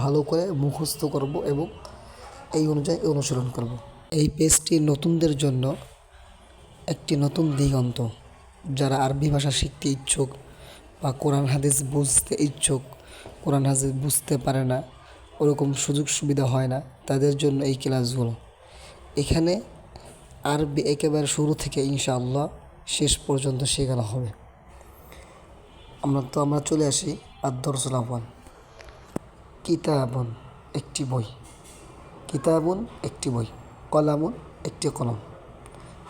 ভালো করে মুখস্থ করব এবং এই অনুযায়ী অনুসরণ করব। এই পেজটি নতুনদের জন্য একটি নতুন দিগন্ত। যারা আরবি ভাষা শিখতে ইচ্ছুক বা কোরআন হাদিস বুঝতে ইচ্ছুক, কোরআন হাদিস বুঝতে পারে না, ওরকম সুযোগ সুবিধা হয় না, তাদের জন্য এই ক্লাসগুলো। এখানে আরবি একেবারে শুরু থেকে ইনশাআল্লাহ শেষ পর্যন্ত শেখানো হবে। আমরা চলে আসি আদ-দরসুল আউয়াল। কিতাবুন একটি বই, কিতাবুন একটি বই, কলামুন একটি কলম,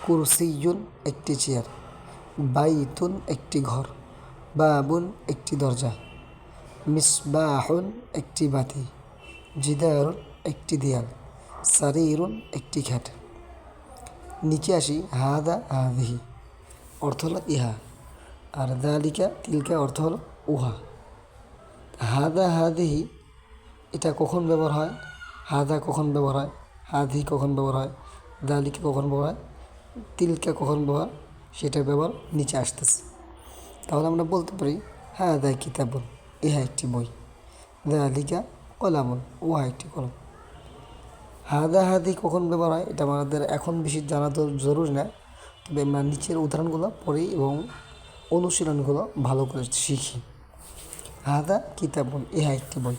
কুরসিয়ুন একটি চেয়ার, বাইতুন একটি ঘর, বাবুন একটি দরজা, মিসবাহুন একটি বাতি, জিদারুন একটি দেয়াল, সারিরুন একটি খাট। নিচে আসি হাদা হাদিহি, অর্থ হলো ইহা, আর দালিকা তিলকা অর্থ হলো উহা। হাদা হাদিহি এটা কখন ব্যবহার হয়, হাদা কখন ব্যবহার হয়, হাদিহি কখন ব্যবহার হয়, দালিকা কখন ব্যবহার হয়, তিলকা কখন ব্যবহার, সেটার ব্যবহার নিচে আসতেছে। তাহলে আমরা বলতে পারি হাদা কিতাবুন, ইহা একটি বই, দালিকা কলামুন, উহা একটি কলম। হাদা হাদি কখন ব্যবহার হয় এটা আমাদের এখন বেশি জানা তো জরুরি না, তবে আমরা নিচের উদাহরণগুলো পড়ি এবং অনুশীলনগুলো ভালো করে শিখি। হাদা কিতাবুন, ইহা একটি বই,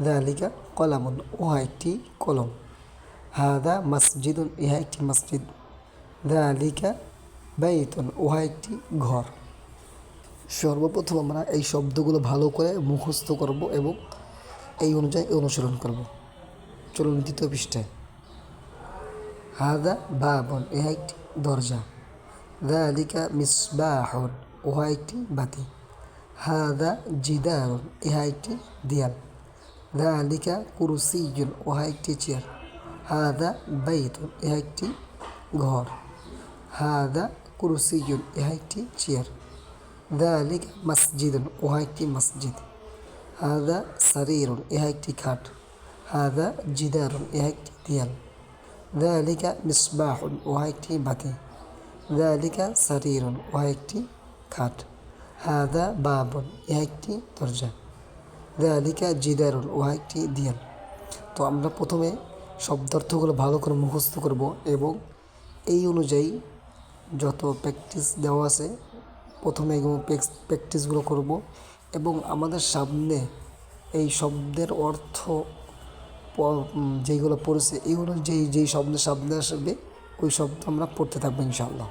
দালিকা কলামুন, উহা একটি কলম, হাদা মসজিদুন, ইহা একটি মসজিদ, দালিকা বাইতুন, উহা একটি ঘর। সর্বপ্রথম আমরা এই শব্দগুলো ভালো করে মুখস্থ করব এবং এই অনুযায়ী অনুসরণ করব। চলুন দ্বিতীয় পৃষ্ঠায়। হাদা বাবুন, ইহা একটি দরজা, দালিকা মিসবাহুন, উহা একটি বাতি, হাদা জিদারুন, ইহা একটি দেয়াল, দালিকা কুরসিয়ুন, উহা একটি চেয়ার, হাদা বাইতুন, ইহা একটি ঘর, হাদা কুরসিয়ুন, ইহা একটি চেয়ার, দালিকা মসজিদুন, উহা একটি মসজিদ, হাদা সারিরুন, ইহা একটি খাট, হাদা জিদারুন, ইহা একটি দেয়াল, দালিকা মিসবাহুন, উহা একটি বাতি, দালিকা সারিরুন, উহা একটি খাট, হাদা বাবুন, ইহা একটি দরজা, দালিকা জিদারুন, উহা একটি দেয়াল। তো আমরা প্রথমে শব্দার্থগুলো ভালো করে মুখস্থ করব এবং এই অনুযায়ী যত প্র্যাকটিস দেওয়া আছে প্রথমে এগুলো প্র্যাকটিসগুলো করব এবং আমাদের সামনে এই শব্দের অর্থ যেইগুলো পড়েছে এইগুলো যেই শব্দের সামনে আসবে ওই শব্দ আমরা পড়তে থাকবো ইনশাআল্লাহ।